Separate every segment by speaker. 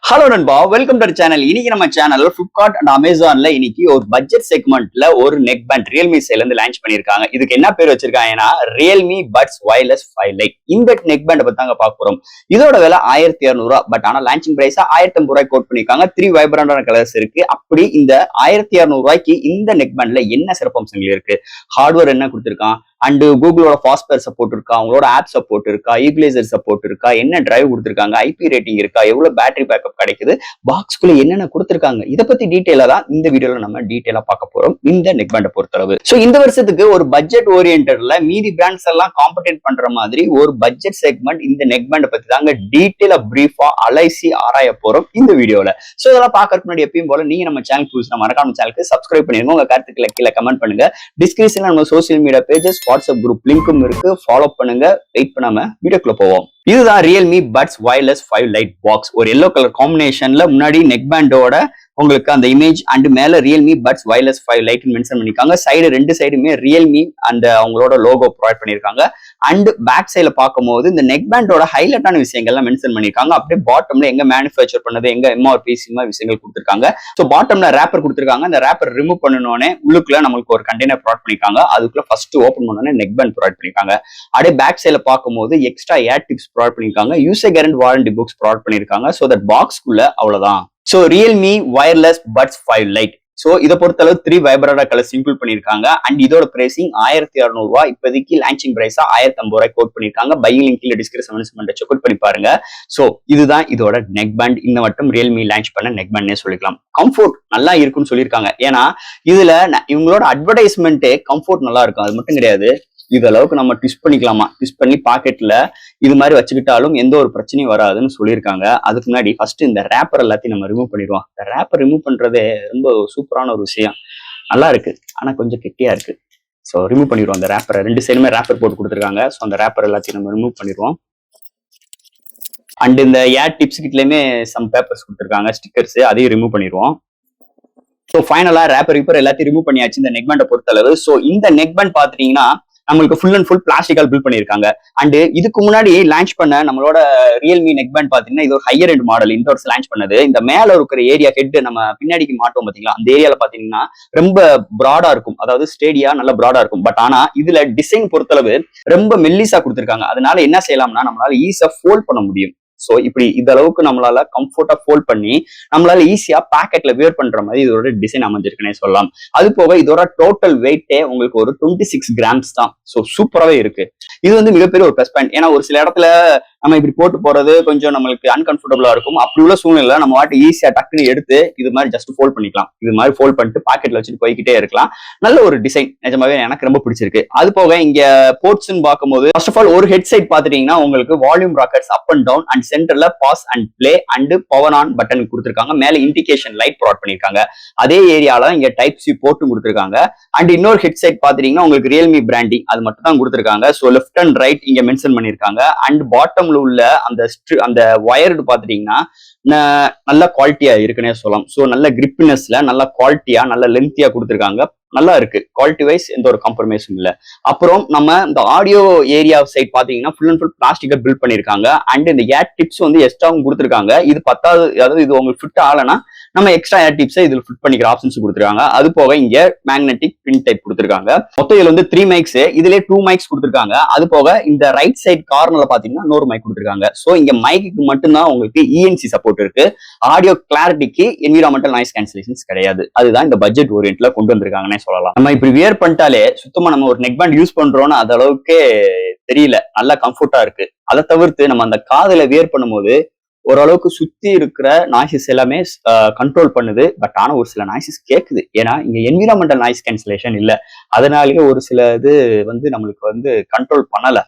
Speaker 1: Hello நண்பா, welcome to channel. இன்னைக்கு நம்ம சேனல்ல Flipkart அண்ட் Amazonல இன்னைக்கு ஒரு பட்ஜெட் செக்மெண்ட்ல ஒரு நெக் பேண்ட் ரியல்மி சைட்ல இருந்து லான்ச் பண்ணிருக்காங்க. இதுக்கு என்ன பேர் வச்சிருக்காங்கன்னா ரியல்மி பட்ஸ் வயர்லெஸ் 5 லைட். இந்த நெக் பேண்ட் பத்தி தாங்க பார்க்க போறோம். இதோட விலை 1200 பட் ஆனா லான்ச்சிங் பிரைஸ் 1050 கோட் பண்ணிருக்காங்க. 3 வைப்ரண்டான கலர்ஸ் இருக்கு. அப்படி இந்த 1200 இந்த நெக் பேண்ட்ல என்ன சிறப்பம்சங்கள் இருக்கு, ஹார்ட்வேர் என்ன கொடுத்திருக்கான், அண்ட் கூகுளோட ஃபாஸ்ட்வேர் சப்போர்ட் இருக்கா, அவங்களோட ஆப் சப்போர்ட் இருக்கா, ஈக்குவலைசர் சப்போர்ட் இருக்கா, என்ன டிரைவ் கொடுத்திருக்காங்க, ஐபி ரேட்டிங் இருக்கா, எவ்வளவு பேட்டரி பேக்கப் கிடைக்குது, பாக்ஸ்குள்ள என்னென்ன கொடுத்திருக்காங்க, இதை பத்தி டீடைலா தான் இந்த வீடியோல நம்ம டீடைலா பார்க்க போறோம். இந்த நெக் பேண்டை பொறுத்தளவு சோ இந்த வருஷத்துக்கு ஒரு பட்ஜெட் ஓரியன்டட்ல மீதி பிராண்ட்ஸ் எல்லாம் காம்படேட் பண்ற மாதிரி ஒரு பட்ஜெட் செக்மெண்ட் இந்த நெக் பேண்டை பத்தி தாங்க டீடைலா பிரீஃபா அலைசி ஆராய போறோம் இந்த வீடியோல. சோ இதெல்லாம் பார்க்கறதுக்கு முன்னாடி எப்பயும் போல நீங்க நம்ம சேனல் புதுசா மறக்காம சேனலுக்கு சப்ஸ்கிரைப் பண்ணிருங்க. உங்க கருத்துக்களை கீழே கமெண்ட் பண்ணுங்க. டிஸ்கிரிப்ஷன்ல நம்ம social media pages, WhatsApp group லிங்க்கும் இருக்கு, ஃபாலோ பண்ணுங்க. வெயிட் பண்ணாம வீடியோக்குள்ள போவோம். இதுதான் Realme buds wireless 5 lite box. ஒரு எல்லோ கலர் காம்பினேஷன்ல முன்னாடி நெக் பேண்டோட உங்களுக்கு அந்த இமேஜ் அண்ட் மேல Realme buds wireless 5 lite mention பண்ணிருக்காங்க. சைடு ரெண்டு சைடுமே ரியல்மி அந்த அவங்களோட லோகோ ப்ரொவைட் பண்ணிருக்காங்க. அண்ட் பேக் சைட்ல பார்க்கும்போது இந்த நெக் பேண்டோட ஹைலைட்டான விஷயங்கள்லாம் மென்ஷன் பண்ணிருக்காங்க. அப்படியே பாட்டம்ல எங்க மேனுஃபேக்சர் பண்ணது, எங்க எம்ஆர்பி விஷயங்கள் கொடுத்திருக்காங்க. ஸோ பாட்டம்ல ரேப்பர் கொடுத்திருக்காங்க. அந்த ரேப்பர் ரிமூவ் பண்ணனோடனே உள்ளுக்குள்ள நம்மளுக்கு ஒரு கண்டெய்னர் ப்ரொவைட் பண்ணிருக்காங்க. அதுக்குள்ள ஃபர்ஸ்ட் ஓப்பன் பண்ணோடனே நெக் பேண்ட் ப்ரொவைட் பண்ணிருக்காங்க. அப்படியே பேக் சைட்ல பார்க்கும்போது எக்ஸ்ட்ரா ஏர் டிப்ஸ் ப்ரொவைட் பண்ணிருக்காங்க. User guarantee warranty books provide பண்ணிருக்காங்க. ஸோ தட் பாக்ஸ்க்குள்ள அவ்வளவுதான். So Realme wireless buds 5 lite. So இதை பொறுத்தளவு 3 வைப்ரண்டா கலர்ஸ் இன்க்ளூட் பண்ணிருக்காங்க. அண்ட் இதோட பிரைசிங் 1200. இப்போதைக்கு லான்ச்சிங் பிரைஸ் 1050 கோட் பண்ணிருக்காங்க. பையிங் லிங்க் கீழ டிஸ்கிரிப்ஷன் செக் அவுட் பண்ணி பாருங்க. ஸோ இதுதான் இதோட நெக் பேண்ட். இந்த மட்டும் ரியல்மி லான்ச் பண்ண நெக் பேண்ட்னே சொல்லிக்கலாம். கம்ஃபோர்ட் நல்லா இருக்குன்னு சொல்லியிருக்காங்க. ஏன்னா இதுல இவங்களோட அட்வர்டைஸ்மெண்ட்டே கம்ஃபோர்ட் நல்லா இருக்கும். அது மட்டும் கிடையாது, இது அளவுக்கு நம்ம ட்விஸ்ட் பண்ணிக்கலாமா, ட்விஸ்ட் பண்ணி பாக்கெட்ல இது மாதிரி வச்சுக்கிட்டாலும் எந்த ஒரு பிரச்சனையும் வராதுன்னு சொல்லியிருக்காங்க. அதுக்கு முன்னாடி ஃபர்ஸ்ட் இந்த ரேப்பர் எல்லாத்தையும் நம்ம ரிமூவ் பண்ணிடுவோம். இந்த ரேப்பர் ரிமூவ் பண்றதே ரொம்ப சூப்பரான ஒரு விஷயம். நல்லா இருக்கு, ஆனா கொஞ்சம் கெட்டியா இருக்கு. ஸோ ரிமூவ் பண்ணிடுவோம் அந்த ரேப்பரை. ரெண்டு சைடுமே ரேப்பர் போட்டு கொடுத்துருக்காங்க. ஸோ அந்த ரேப்பர் எல்லாத்தையும் நம்ம ரிமூவ் பண்ணிடுவோம். அண்ட் இந்த ஏர் டிப்ஸ் கிட்டலயுமே சம் பேப்பர்ஸ் கொடுத்துருக்காங்க, ஸ்டிக்கர்ஸ், அதையும் ரிமூவ் பண்ணிடுவோம். ஸோ ஃபைனலா ரேப்பர் எல்லாத்தையும் ரிமூவ் பண்ணியாச்சு இந்த நெக் பேண்டை பொறுத்தளவு. ஸோ இந்த நெக் பேண்ட் பாத்தீங்கன்னா நம்மளுக்கு ஃபுல் அண்ட் ஃபுல் பிளாஸ்டிக்கால் பில்ட் பண்ணிருக்காங்க. அண்ட் இதுக்கு முன்னாடி லான்ச் பண்ண நம்மளோட ரியல்மி நெக் பேண்ட் பாத்தீங்கன்னா இது ஒரு ஹையர் எண்ட் மாடல். இந்த வருஷம் லான்ச் பண்ணது இந்த மேல இருக்கிற ஏரியா ஹெட் நம்ம பின்னாடிக்கு மாட்டோம் பாத்தீங்களா, அந்த ஏரியால பாத்தீங்கன்னா ரொம்ப பிராடா இருக்கும். அதாவது ஸ்டேடியா நல்ல பிராடா இருக்கும். பட் ஆனா இதுல டிசைன் பொறுத்தளவு ரொம்ப மெல்லிசா கொடுத்திருக்காங்க. அதனால என்ன செய்யலாம்னா நம்மளால ஈஸியா ஃபோல்ட் பண்ண முடியும். ஸோ இப்படி இந்த அளவுக்கு நம்மளால கம்ஃபர்ட்டா ஃபோல்ட் பண்ணி நம்மளால ஈஸியா பாக்கெட்ல வியர் பண்ற மாதிரி இதோட டிசைன் அமைஞ்சிருக்குன்னே சொல்லலாம். அது போக இதோட டோட்டல் வெயிட்டே உங்களுக்கு ஒரு 26 கிராம்ஸ் தான். ஸோ சூப்பராகவே இருக்கு. இது வந்து மிகப்பெரிய ஒரு ப்ளஸ் பாயிண்ட். ஏன்னா ஒரு சில இடத்துல நம்ம இப்படி போட்டு போறது கொஞ்சம் நம்மளுக்கு அன்கம்ஃபர்டபுளா இருக்கும். அப்படி உள்ள சூழ்நிலை நம்ம வாட்டி ஈஸியா டக்குன்னு எடுத்து இது மாதிரி ஜஸ்ட் ஃபோல்ட் பண்ணிக்கலாம். இது மாதிரி ஃபோல்ட் பண்ணிட்டு பாக்கெட்ல வச்சுட்டு போய்கிட்டே இருக்கலாம். நல்ல ஒரு டிசைன், நிஜமாவே எனக்கு ரொம்ப பிடிச்சிருக்கு. அது போக இங்க போர்ட்ஸ்ன்னு பார்க்கும்போது ஃபர்ஸ்ட் ஆஃப் ஆல் ஒரு ஹெட் செட் பாத்துட்டீங்கன்னா உங்களுக்கு volume rockers up and down and சென்டர்ல pause and play and power on button கொடுத்திருக்காங்க. மேல இண்டிகேஷன் லைட் ப்ரொவைட் பண்ணிருக்காங்க. அதே ஏரியால இங்க டைப் சி போர்ட்டும் கொடுத்திருக்காங்க. அண்ட் இன்னொரு ஹெட் செட் பாத்தீங்கன்னா உங்களுக்கு ரியல்மி பிராண்டிங் அது மட்டும் தான் கொடுத்திருக்காங்க. ஸோ லெஃப்ட் அண்ட் ரைட் இங்க மென்ஷன் பண்ணிருக்காங்க. அண்ட் பாட்டம் உள்ள அந்த வயர்டு பாத்துட்டீங்கன்னா நல்ல குவாலிட்டியா இருக்குன்னே சொல்லலாம். ஸோ நல்ல கிரிப்னஸ்ல நல்ல குவாலிட்டியா நல்ல லென்த்தியா கொடுத்திருக்காங்க. நல்லா இருக்கு. குவாலிட்டி வைஸ் எந்த ஒரு காம்ப்ரமைஸும் இல்ல. அப்புறம் நம்ம இந்த ஆடியோ ஏரியா சைட் பாத்தீங்கன்னா ஃபுல் அண்ட் ஃபுல் பிளாஸ்டிக்கா பில்ட் பண்ணிருக்காங்க. அண்ட் இந்த ஏர் டிப்ஸ் வந்து எக்ஸ்ட்ராவும் கொடுத்திருக்காங்க. இது 10வது, அதாவது இது உங்களுக்கு ஃபிட் ஆகலன்னா நம்ம எக்ஸ்ட்ரா ஏர் டிப்ஸை இதுல ஃபிட் பண்ணிக்கிற ஆப்ஷன்ஸ் கொடுத்திருக்காங்க. அது போக இங்க மேக்னெட்டிக் பின் டைப் கொடுத்திருக்காங்க. மொத்தம் இதுல வந்து 3 மைக்ஸ், இதுல 2 மைக்ஸ் கொடுத்திருக்காங்க. அது போக இந்த ரைட் சைட் கார்னர்ல பாத்தீங்கன்னா இன்னொரு மைக் கொடுத்திருக்காங்க. சோ இங்க மைக்கு மட்டும்தான் உங்களுக்கு இஎன்சி சப்போர்ட் இருக்கு. ஆடியோ கிளாரிட்டிக்கு என்விரான்மெண்டல் நாய்ஸ் கேன்சலேஷன்ஸ் கிடையாது. அதுதான் இந்த பட்ஜெட் ஓரியன்ட்ல கொண்டு வந்திருக்காங்கன்னு சொல்லலாம். நம்ம இப்படி வியர் பண்ணிட்டாலே சுத்தமா நம்ம ஒரு நெக் பேண்ட் யூஸ் பண்றோம்னு அது அளவுக்கே தெரியல. நல்லா கம்ஃபர்ட்டா இருக்கு. அதை தவிர்த்து நம்ம அந்த காதுல வியர் பண்ணும்போது ஓரளவுக்கு சுத்தி இருக்கிற நாய்ஸஸ் எல்லாமே கண்ட்ரோல் பண்ணுது. பட் ஆனா ஒரு சில நாய்ஸஸ் கேக்குது. ஏன்னா இங்க என்விரான்மெண்டல் நாய்ஸ் கேன்சலேஷன் இல்ல. அதனாலேயே ஒரு சில இது வந்து நம்மளுக்கு வந்து கண்ட்ரோல் பண்ணல.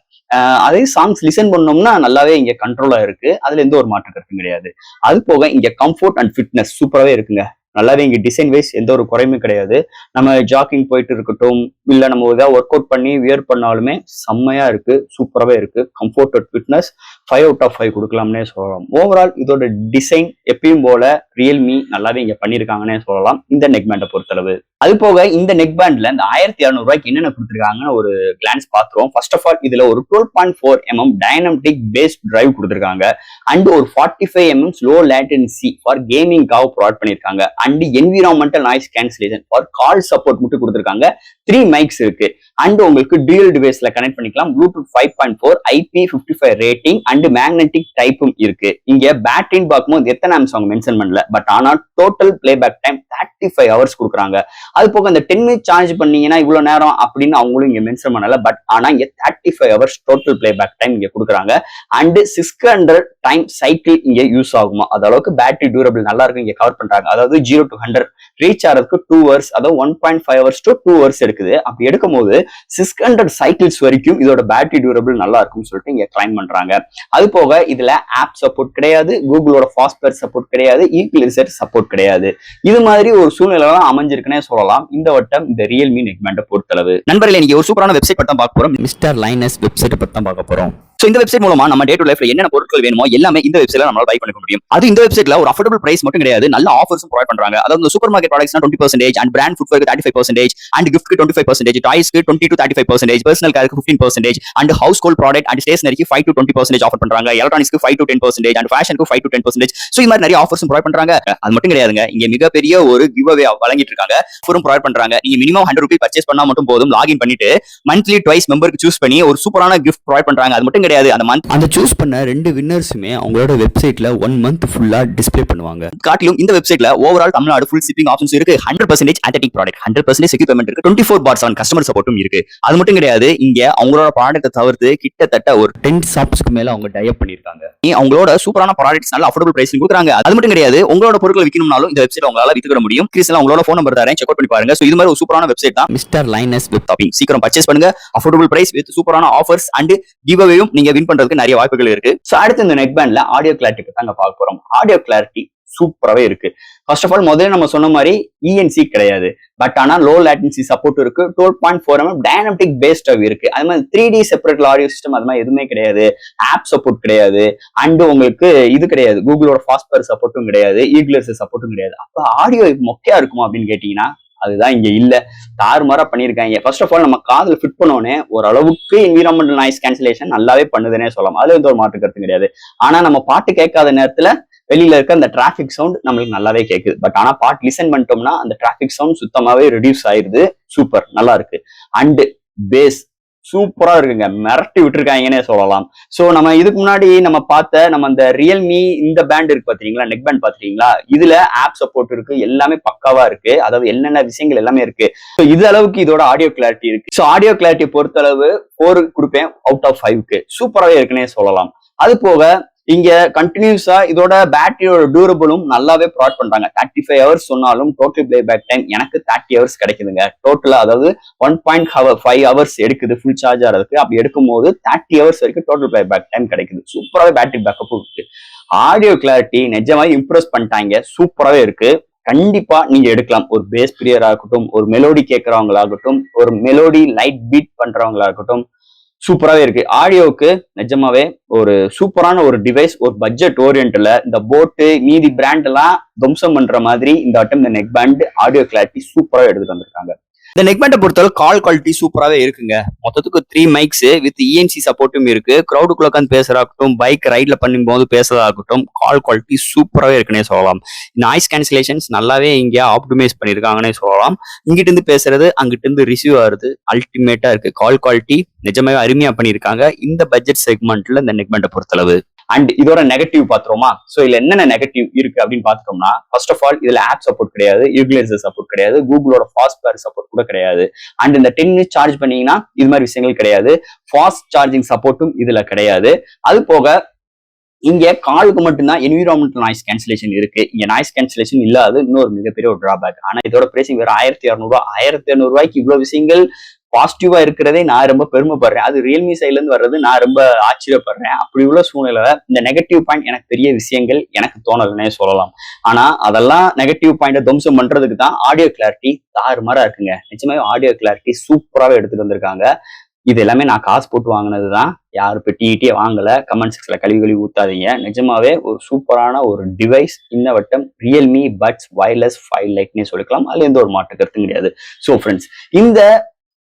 Speaker 1: அதே சாங்ஸ் லிசன் பண்ணோம்னா நல்லாவே இங்க கண்ட்ரோலா இருக்கு. அதுல எந்த ஒரு மாற்று கருத்தும் கிடையாது. அது போக இங்க கம்ஃபர்ட் அண்ட் ஃபிட்னஸ் சூப்பராகவே இருக்குங்க. நல்லாவே இங்க டிசைன் வைஸ் எந்த ஒரு குறையுமே கிடையாது. நம்ம ஜாக்கிங் போயிட்டு இருக்கட்டும், இல்ல நம்ம ஏதாவது ஒர்க் அவுட் பண்ணி வியர் பண்ணாலுமே செம்மையா இருக்கு, சூப்பராகவே இருக்கு. Comfort and fitness 5 out of 5 கொடுக்கலாம்னே சொல்லலாம். ஓவரால் இதோட டிசைன் எப்பயும் போல ரியல்மி நல்லாவே இங்க பண்ணியிருக்காங்கன்னே சொல்லலாம் இந்த நெக் பேண்டை பொறுத்தளவு. அது போக இந்த நெக் பேண்ட்ல இந்த 1200 என்னென்ன கொடுத்துருக்காங்கன்னு ஒரு கிளான்ஸ் பாத்துருவோம். ஃபர்ஸ்ட் ஆஃப் ஆல் இதுல ஒரு 12.4 mm டைனமிக் பேஸ் டிரைவ் கொடுத்துருக்காங்க அண்ட் ஒரு 45 mm ஸ்லோ லேட்டன்சி ஃபார் கேமிங்காக ப்ரொவைட் பண்ணிருக்காங்க and environmental noise cancellation for call support மட்டும் கொடுத்துருக்காங்க. 3 மைக்ஸ் இருக்கு அண்ட் உங்களுக்கு டியூயல் டிவைஸ்ல கனெக்ட் பண்ணிக்கலாம். Bluetooth 5.4 IP55 rating and magnetic டைப்பும் இருக்கு. இங்க பேட்டரின்னு பார்க்கும்போது எத்தனை ஆம்ஸ் அவங்க மென்ஷன் பண்ணல, பட் ஆனா டோட்டல் பிளேபேக் டைம் 35 ஹவர்ஸ் கொடுக்குறாங்க. அது போக இந்த 10 மினிட் சார்ஜ் பண்ணீங்கன்னா இவ்வளவு நேரம் அப்படின்னு அவங்களும் இங்க மென்ஷன் பண்ணல, பட் ஆனா இங்க 35 ஹவர்ஸ் டோட்டல் பிளேபேக் டைம் இங்க கொடுக்குறாங்க அண்ட் 600 டைம் சைக்கிள் இங்க யூஸ் ஆகுமா, அது அளவுக்கு பேட்டரி டியூரபிள் நல்லா இருக்கு இங்க கவர் பண்றாங்க. அதாவது 0 to 100 ரீச் ஆகிறதுக்கு 2 ஹவர்ஸ், அதாவது 1.5 ஹவர்ஸ் to 2 ஹவர்ஸ் எடுக்குது. அப்படி எடுக்கும் போது 600 சைக்கிள்ஸ் வரைக்கும் இதோட பேட்டரி டியூரபிள் நல்லா இருக்கும்னு சொல்லிட்டு இங்க கிளைம் பண்றாங்க. அது போக இதுல ஆப் சப்போர்ட் கிடையாது, கூகுளோட ஃபாஸ்ட்வேர் சப்போர்ட் கிடையாது, ஈக்லிசர் சப்போர்ட் கிடையாது. இது மாதிரி ஒரு சூழ்நிலை அமைஞ்சிருக்குன்னே சொல்லலாம் இந்த வட்டம் இந்த ரியல்மி நெக் பேண்டை பொறுத்தளவு. நண்பர்களே, இன்னைக்கு ஒரு சூப்பரான வெப்சைட் பத்தி பார்க்க போறோம். மிஸ்டர் லைனஸ் வெப்சைட் பத்தி பார்க்க போறோம். சோ இந்த வெப்சைட் மூலமா நம்ம டே டு லைஃப்ல என்னென்ன பொருட்கள் வேணுமோ எல்லாமே இந்த வெப்சைட்ல நம்மளால பை பண்ணிக்க முடியும். அது இந்த வெப்சைட்ல ஒரு அஃபோர்டபிள் பிரைஸ் மட்டும் கிடையாது, நல்ல ஆஃபர்ஸும் ப்ரொவைட் பண்றாங்க. அதாவது சூப்பர் மார்க்கெட் ப்ராடக்ட்ஸ்னா 20% அண்ட் பிராண்ட் ஃபுட்வேருக்கு 35% அண்ட் கிஃப்ட்க்கு 25%, டாய்ஸ்க்கு 20 to 35%, பர்சனல் கேருக்கு 15% and household product and ஸ்டேஷனரிக்கு 5 to 20% ஆஃபர் பண்றாங்க. எலக்ட்ரானிக்ஸ்க்கு 5 to 10% அண்ட் ஃபேஷனுக்கு 5 to 10%. சோ இந்த மாதிரி நிறைய ஆஃபர்ஸும் ப்ரொவைட் பண்றாங்க. அது மட்டும் கிடையாதுங்க, இங்க மிகப்பெரிய ஒரு கிவ் அவே வழங்கிட்டு இருக்காங்க, ஆஃபரும் ப்ரொவைட் பண்றாங்க. நீங்க மினிமம் 100 ரூபாய் பர்ச்சேஸ் பண்ணா மட்டும் போதும், லாகின் பண்ணிட்டு மந்த்லி ட்வைஸ் மெம்பருக்கு சூஸ் பண்ணி ஒரு சூப்பரான கிஃப்ட் ப்ரொவைட் பண்றாங்க. அது மட்டும் கிடையாது, அந்த சூஸ் பண்ண 2 வின்னர்ஸுமே அவங்களோட வெப்சைட்ல 1 மந்த் ஃபுல்லா டிஸ்ப்ளே பண்ணுவாங்க. காட்டிலும் இந்த வெப்சைட்ல overall Tamil Nadu full shipping options இருக்கு. 100% ஆத்தென்டிக் ப்ராடக்ட், 100% செக்யூர் பேமெண்ட் இருக்கு, 24/7 கஸ்டமர் சப்போர்ட்டும் இருக்கு. அது மட்டும் கிடையாது, இங்க அவங்களோட ப்ராடக்ட்டை தவிர்த்து கிட்டத்தட்ட ஒரு 10 ஷாப்ஸ்க்கு மேல அவங்க டைப் பண்ணிருக்காங்க. அவங்களோட சூப்பரான ப்ராடக்ட்ஸ் நல்ல அஃபோர்டபிள் பிரைஸ்ல கொடுக்குறாங்க. அது மட்டும் கிடையாது, உங்களோட பொருட்களை விற்கணும்னாலும் இந்த வெப்சைட் உங்களால வித்துக்கிட முடியும். கிறிஸ்ல உங்களோட ஃபோன் நம்பர் தரேன், செக் அவுட் பண்ணி பாருங்க. சோ இது மாதிரி ஒரு சூப்பரான வெப்சைட் தான் மிஸ்டர் லைனஸ் வெப் ஷாப்பிங். சீக்கிரம் பர்ச்சேஸ் பண்ணுங்க, அஃபோர்டபிள் பிரைஸ் வித் சூப்பரான ஆஃபர்ஸ் அண்ட் கிவ் அவேயும் நீங்க வின் பண்றதுக்கு நிறைய வாய்ப்புகள் இருக்கு. சோ அடுத்து இந்த நெக் பேண்ட்ல ஆடியோ கிளாரிட்டி பத்தி தாங்க பார்க்க போறோம். ஆடியோ கிளாரிட்டி சூப்பராவே இருக்கு. ஃபர்ஸ்ட் ஆஃப் ஆல் முதல்ல நம்ம சொன்ன மாதிரி ENC கிடையாது, பட் ஆனா லோ லேட்டன்சி சப்போர்ட் இருக்கு. 12.4 mm டைனமிக் பேஸ் டிரைவ் இருக்கு. அது மாதிரி 3D செப்பரேட் ஆடியோ சிஸ்டம் அது மாதிரி எதுவுமே கிடையாது. ஆப் சப்போர்ட் கிடையாது அண்ட் உங்களுக்கு இது கிடையாது, கூகுளோட ஃபாஸ்ட்வேர் சப்போர்ட்டும் கிடையாது, ஈக்லிசர் சப்போர்ட்டும் கிடையாது. அப்ப ஆடியோ மொக்கையா இருக்குமா அப்படின்னு கேட்டீங்கன்னா அதுதான் இங்க இல்ல, தாறுமாறா பண்ணிருக்காங்க. ஃபர்ஸ்ட் ஆஃப் ஆல் நம்ம காதுல ஃபிட் பண்ணோனே ஓரளவுக்கு என்விரான்மெண்டல் நாய்ஸ் கேன்சலேஷன் நல்லாவே பண்ணுதுன்னே சொல்லலாம், அதுல எந்த ஒரு மாற்று கருத்து கிடையாது. ஆனா நம்ம பாட்டு கேட்காத நேரத்துல வெளியில இருக்க அந்த டிராபிக் சவுண்ட் நம்மளுக்கு நல்லாவே கேக்குது. பட் ஆனா பாட்டு லிசன் பண்ணிட்டோம்னா அந்த டிராபிக் சவுண்ட் சுத்தமாவே ரெடியூஸ் ஆயிருது. சூப்பர், நல்லா இருக்கு. அண்ட் பேஸ் சூப்பரா இருக்குங்க, மிரட்டி விட்டுருக்காங்கன்னே சொல்லலாம். சோ நம்ம இதுக்கு முன்னாடி நம்ம பார்த்த நம்ம அந்த ரியல்மி இந்த பேண்ட் இருக்கு பாத்தீங்களா, நெக் பேண்ட் பாத்தீங்களா, இதுல ஆப் சப்போர்ட் இருக்கு, எல்லாமே பக்காவா இருக்கு. அதாவது என்னென்ன விஷயங்கள் எல்லாமே இருக்கு. இது அளவுக்கு இதோட ஆடியோ கிளாரிட்டி இருக்கு. சோ ஆடியோ கிளாரிட்டி பொறுத்த அளவு 4 கொடுப்பேன் அவுட் ஆஃப் 5க்கு. சூப்பராவே இருக்குன்னே சொல்லலாம். அது போக இங்க கண்டினியூஸா இதோட பேட்டரியோட டியூரபிளும் நல்லாவே ப்ரொவைட் பண்றாங்க. 35 ஹவர்ஸ் சொன்னாலும் டோட்டல் பிளே பேக் டைம் எனக்கு 30 ஹவர்ஸ் கிடைக்குதுங்க. டோட்டலா அதாவது 1.5 ஹவர்ஸ் எடுக்குது ஃபுல் சார்ஜ் ஆகிறதுக்கு. அப்படி எடுக்கும் போது 30 ஹவர்ஸ் வரைக்கும் டோட்டல் பிளே பேக் டைம் கிடைக்குது. சூப்பராவே பேட்டரி பேக்கப்பும் இருக்கு. ஆடியோ கிளாரிட்டி நிஜமாவே இம்ப்ரெஸ் பண்ணிட்டாங்க, சூப்பராவே இருக்கு. கண்டிப்பா நீங்க எடுக்கலாம். ஒரு பேஸ் பிரியரா இருக்கட்டும், ஒரு மெலோடி கேட்கறவங்களாகட்டும், ஒரு மெலோடி லைட் பீட் பண்றவங்களாகட்டும், சூப்பராவே இருக்கு. ஆடியோவுக்கு நிஜமாவே ஒரு சூப்பரான ஒரு டிவைஸ். ஒரு பட்ஜெட் ஓரியன்ட்ல இந்த போட்டு மீதி பிராண்ட் எல்லாம் துவம்சம் பண்ற மாதிரி இந்த வட்டம் இந்த நெக் பேண்ட் ஆடியோ கிளாரிட்டி சூப்பரா எடுத்துட்டு வந்திருக்காங்க. இந்த நெக் பேண்டை பொறுத்தவரை கால் குவாலிட்டி சூப்பராகவே இருக்குங்க. மொத்தத்துக்கு 3 மைக்ஸ் வித் ENC சப்போர்ட்டும் இருக்கு. கிரௌடுக்குள்ள உட்காந்து பேசுறதாகட்டும், பைக் ரைட்ல பண்ணும்போது பேசுறதாகட்டும், கால் குவாலிட்டி சூப்பராகவே இருக்குன்னே சொல்லலாம். நாய்ஸ் கேன்சலேஷன்ஸ் நல்லாவே இங்கே ஆப்டிமைஸ் பண்ணியிருக்காங்கன்னே சொல்லலாம். இங்கிட்டு இருந்து பேசுறது அங்கிட்டு இருந்து ரிசீவ் ஆகுறது அல்டிமேட்டா இருக்கு. கால் குவாலிட்டி நிஜமாவே அருமையா பண்ணியிருக்காங்க இந்த பட்ஜெட் செக்மெண்ட்ல இந்த நெக் பேண்டை பொறுத்தளவு. அண்ட் இதோட நெகட்டிவ் பாத்துருமா? சோ இதுல என்னென்ன நெகட்டிவ் இருக்கு அப்படின்னு பாத்துட்டோம்னா, ஃபர்ஸ்ட் ஆஃப் ஆல் இதுல ஆப் சப்போர்ட் கிடையாது, ஈக்லிசர் சப்போர்ட் கிடையாது, கூகுளோட ஃபாஸ்ட்வேர் சப்போர்ட் கூட கிடையாது. அண்ட் இந்த 10 மினிட்ஸ் சார்ஜ் பண்ணீங்கன்னா இது மாதிரி விஷயங்கள் கிடையாது. ஃபாஸ்ட் சார்ஜிங் சப்போர்ட்டும் இதுல கிடையாது. அது போக இங்க காலுக்கு மட்டும்தான் என்விரான்மெண்டல் நாய்ஸ் கேன்சலேஷன் இருக்கு. இங்க நாய்ஸ் கேன்சலேஷன் இல்லாத இன்னொரு மிகப்பெரிய ஒரு டிராபேக். ஆனா இதோட பிரைசிங் வேற 1200 1200 இவ்வளவு விஷயங்கள் பாசிட்டிவா இருக்கிறதே நான் ரொம்ப பெருமைப்படுறேன். அது ரியல்மி சைட்ல இருந்து வர்றது நான் ரொம்ப ஆச்சரியப்படுறேன். அப்படி உள்ள சூழ்நிலை இந்த நெகட்டிவ் பாயிண்ட் எனக்கு பெரிய விஷயங்கள் எனக்கு தோணலன்னே சொல்லலாம். ஆனா அதெல்லாம் நெகட்டிவ் பாயிண்ட துவம்சம் பண்றதுக்கு தான் ஆடியோ கிளாரிட்டி தாறுமாறா இருக்குங்க. நிச்சயமாவே ஆடியோ கிளாரிட்டி சூப்பராகவே எடுத்துட்டு வந்திருக்காங்க. இது எல்லாமே நான் காசு போட்டு வாங்கினதுதான். யாரும் இப்போ டீட்டே வாங்கல. கமெண்ட் செக்ஷன்ல கழுவி ஊத்தாதீங்க. நிஜமாவே ஒரு சூப்பரான ஒரு டிவைஸ் இந்த வட்டம் ரியல்மி பட்ஸ் வயர்லெஸ் 5 லைட்னே சொல்லிக்கலாம். அதுல எந்த ஒரு மாற்று கருத்தும் கிடையாது. ஸோ ஃப்ரெண்ட்ஸ், இந்த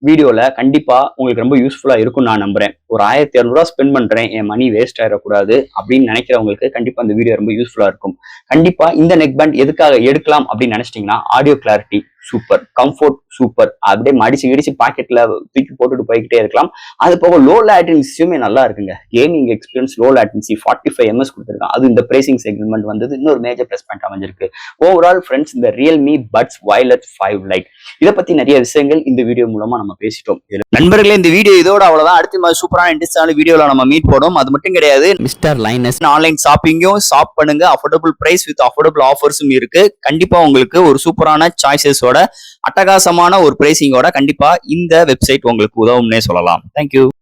Speaker 1: வீடியோல கண்டிப்பா உங்களுக்கு ரொம்ப யூஸ்ஃபுல்லா இருக்கும்னு நான் நம்புறேன். ஒரு 1200 ஸ்பெண்ட் பண்றேன், என் மணி வேஸ்ட் ஆயிடக்கூடாது அப்படின்னு நினைக்கிறவங்களுக்கு கண்டிப்பா இந்த வீடியோ ரொம்ப யூஸ்ஃபுல்லா இருக்கும். கண்டிப்பா இந்த நெக் பேண்ட் எதுக்காக எடுக்கலாம் அப்படின்னு நினைச்சிட்டீங்கன்னா, audio clarity super, comfort super, அப்படியே மடிச்சு கிடிச்சு பாக்கெட்ல தூக்கி போட்டுட்டு போய்கிட்டே இருக்கலாம். அது போக லோ லேட்டன்சியுமே நல்லா இருக்குங்க. Gaming experience low latency 45 ms கொடுத்துருக்காங்க. அது இந்த பிரைசிங் செக்மெண்ட் வந்தது இன்னொரு மேஜர் பிளஸ் பாயிண்ட் அமைஞ்சிருக்கு. ஓவரால் ஃப்ரெண்ட்ஸ், இந்த ரியல்மி பட்ஸ் வயர்லெஸ் 5 லைட் இதை பத்தி நிறைய விஷயங்கள் இந்த வீடியோ மூலமா நம்ம பேசிட்டோம். நண்பர்களே, இந்த வீடியோ இதோட அவ்வளவுதான். அடுத்த மாதிரி சூப்பரான இன்ட்ரெஸ்டான வீடியோல நம்ம மீட் போடும். அது மட்டும் கிடையாது, மிஸ்டர் லைனஸ் ஆன்லைன் ஷாப்பிங்கும் ஷாப் பண்ணுங்க. அஃபோர்டபுள் பிரைஸ் வித் அஃபோர்டபுள் ஆஃபர்ஸும் இருக்கு. கண்டிப்பா உங்களுக்கு ஒரு சூப்பரான சாய்ஸஸோட அட்டகாசமான ஒரு பிரைசிங்கோட கண்டிப்பா இந்த வெப்சைட் உங்களுக்கு உதவும்னே சொல்லலாம். தேங்க்யூ.